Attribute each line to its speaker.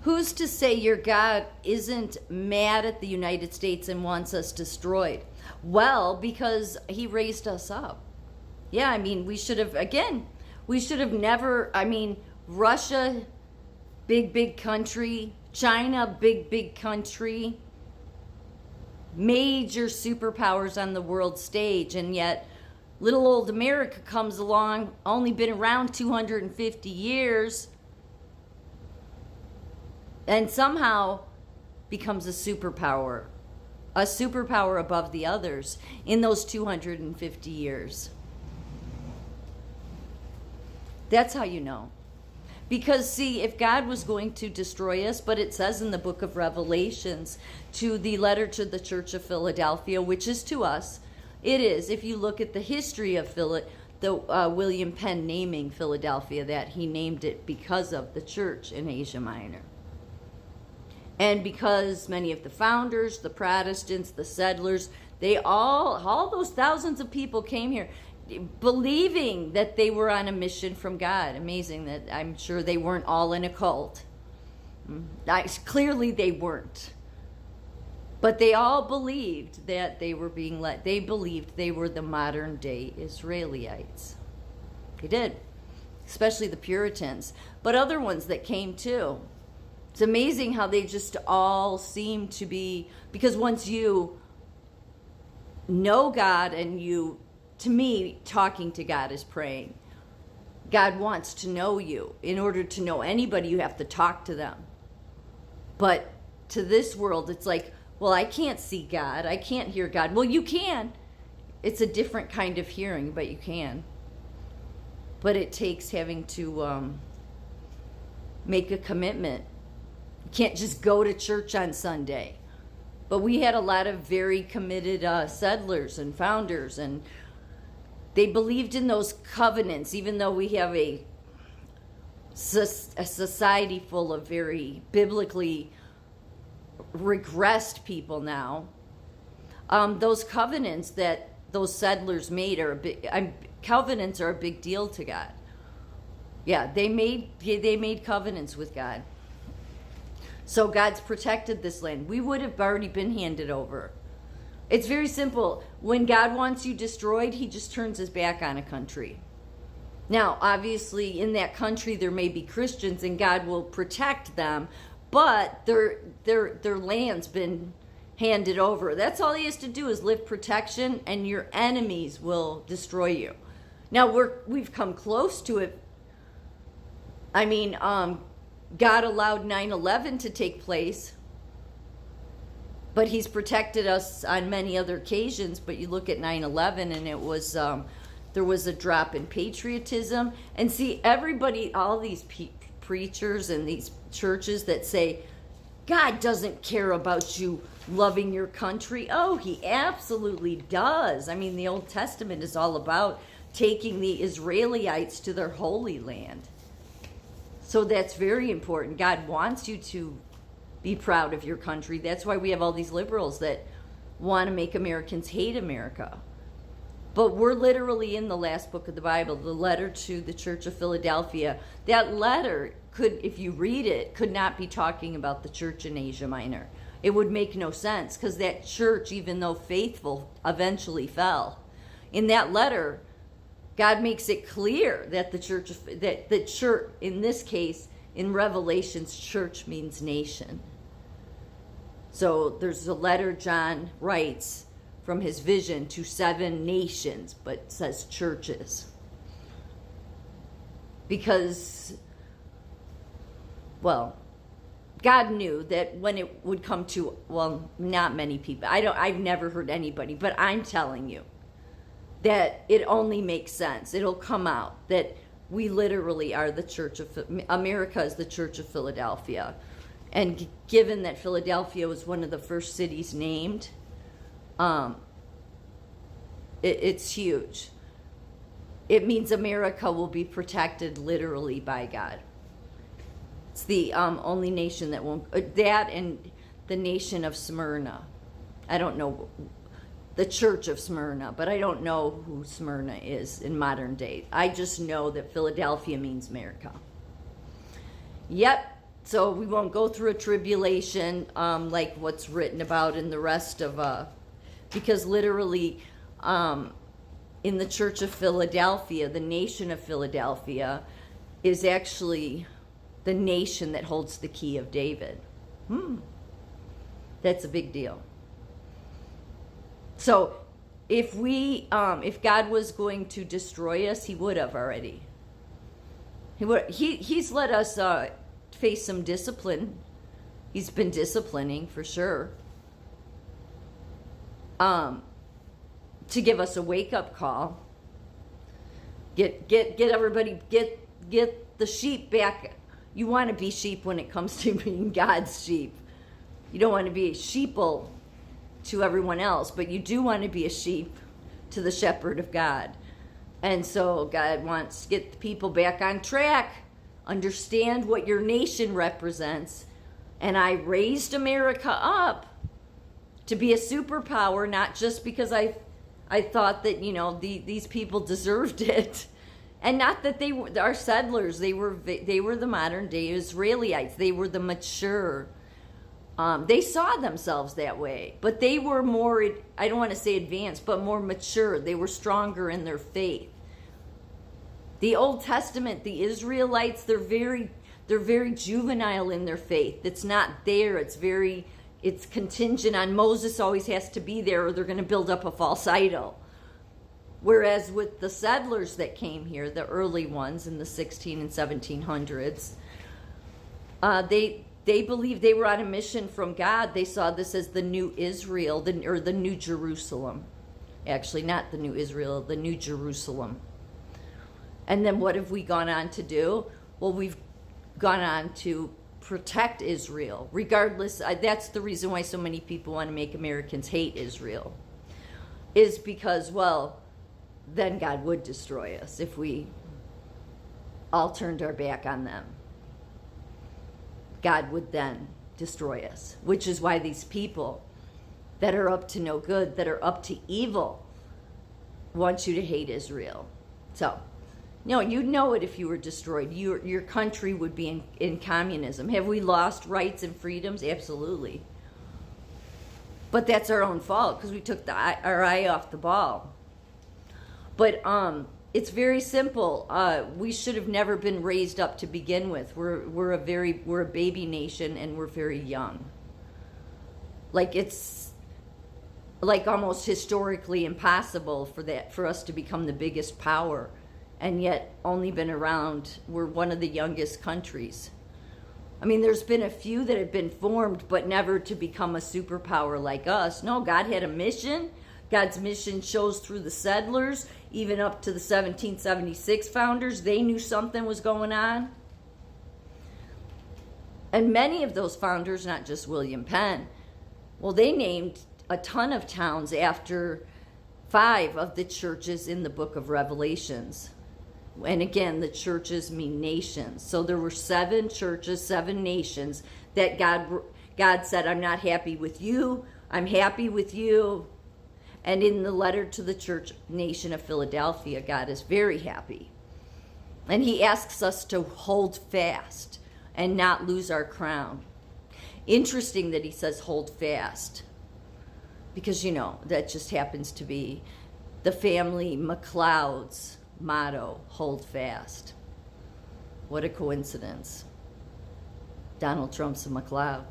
Speaker 1: Who's to say your God isn't mad at the United States and wants us destroyed? Well, because he raised us up. Yeah, I mean, we should have never, I mean, Russia, big country, China, big country, major superpowers on the world stage, and yet little old America comes along, only been around 250 years, and somehow becomes a superpower above the others in those 250 years. That's how you know. Because, see, if God was going to destroy us, but it says in the book of Revelations, to the letter to the Church of Philadelphia, which is to us, it is, if you look at the history of William Penn naming Philadelphia, that he named it because of the church in Asia Minor. And because many of the founders, the Protestants, the settlers, they all those thousands of people came here believing that they were on a mission from God. Amazing that I'm sure they weren't all in a cult. Clearly they weren't. But they all believed that they were being led. They believed they were the modern day Israelites. They did. Especially the Puritans. But other ones that came too. It's amazing how they just all seem to be, because once you know God and you, to me, talking to God is praying. God wants to know you. In order to know anybody, you have to talk to them. But to this world, it's like, well, I can't see God. I can't hear God. Well, you can. It's a different kind of hearing, but you can. But it takes having to make a commitment. You can't just go to church on Sunday. But we had a lot of very committed settlers and founders, and they believed in those covenants, even though we have a society full of very biblically regressed people now. Those covenants that those settlers made covenants are a big deal to God. Yeah, they made covenants with God. So God's protected this land. We would have already been handed over. It's very simple. When God wants you destroyed, he just turns his back on a country. Now, obviously, in that country, there may be Christians, and God will protect them, but their land's been handed over. That's all he has to do is lift protection, and your enemies will destroy you. Now, we've come close to it. I mean, God allowed 9/11 to take place, but he's protected us on many other occasions. But you look at 9/11, and it was there was a drop in patriotism. And see, everybody, all these preachers and these churches that say God doesn't care about you loving your country. Oh, he absolutely does. I mean, the Old Testament is all about taking the Israelites to their holy land. So that's very important. God wants you to be proud of your country. That's why we have all these liberals that want to make Americans hate America. But we're literally in the last book of the Bible, the letter to the Church of Philadelphia. That letter could, if you read it, could not be talking about the church in Asia Minor. It would make no sense, because that church, even though faithful, eventually fell. In that letter, God makes it clear that the church, in this case, in Revelations, church means nation. So there's a letter John writes from his vision to 7 nations, but says churches. Because, well, God knew that when it would come to, well, not many people. I've never heard anybody, but I'm telling you that it only makes sense. It'll come out that we literally are the church of, America is the Church of Philadelphia. And given that Philadelphia was one of the first cities named, it's huge. It means America will be protected literally by God. It's the only nation that won't, that and the nation of Smyrna. I don't know, the church of Smyrna, but I don't know who Smyrna is in modern day. I just know that Philadelphia means America. Yep, So we won't go through a tribulation like what's written about in the rest of, because literally in the Church of Philadelphia, the nation of Philadelphia is actually the nation that holds the key of David. That's a big deal. So if God was going to destroy us, he would have already. He's let us face some discipline. He's been disciplining for sure. To give us a wake-up call. Get everybody, get the sheep back. You want to be sheep when it comes to being God's sheep. You don't want to be a sheeple to everyone else, but you do want to be a sheep to the shepherd of God. And so God wants to get the people back on track. Understand what your nation represents. And I raised America up to be a superpower, not just because I thought that, these people deserved it. And not that they were our settlers. They were the modern day Israelites. They were the mature. They saw themselves that way, but they were more, I don't want to say advanced, but more mature. They were stronger in their faith. The Old Testament, the Israelites, they're very juvenile in their faith. It's not there. It's contingent on Moses always has to be there or they're going to build up a false idol. Whereas with the settlers that came here, the early ones in the 16 and 1700s, they believed they were on a mission from God. They saw this as the new Israel, or the new Jerusalem. Actually, not the new Israel, the new Jerusalem. And then what have we gone on to do? Well, we've gone on to protect Israel. Regardless, that's the reason why so many people want to make Americans hate Israel. Is because, well, then God would destroy us if we all turned our back on them. God would then destroy us, which is why these people that are up to no good, that are up to evil, want you to hate Israel. So, you'd know it if you were destroyed. Your country would be in communism. Have we lost rights and freedoms? Absolutely. But that's our own fault because we took our eye off the ball. But it's very simple. We should have never been raised up to begin with. We're a baby nation and we're very young. Like it's like almost historically impossible for us to become the biggest power, and yet only been around. We're one of the youngest countries. I mean, there's been a few that have been formed, but never to become a superpower like us. No, God had a mission. God's mission shows through the settlers, even up to the 1776 founders. They knew something was going on. And many of those founders, not just William Penn, well, they named a ton of towns after 5 of the churches in the book of Revelations. And again, the churches mean nations. So there were 7 churches, 7 nations that God said, I'm not happy with you. I'm happy with you. And in the letter to the church nation of Philadelphia, God is very happy. And he asks us to hold fast and not lose our crown. Interesting that he says hold fast. Because, that just happens to be the family McLeod's motto, hold fast. What a coincidence. Donald Trump's a McLeod.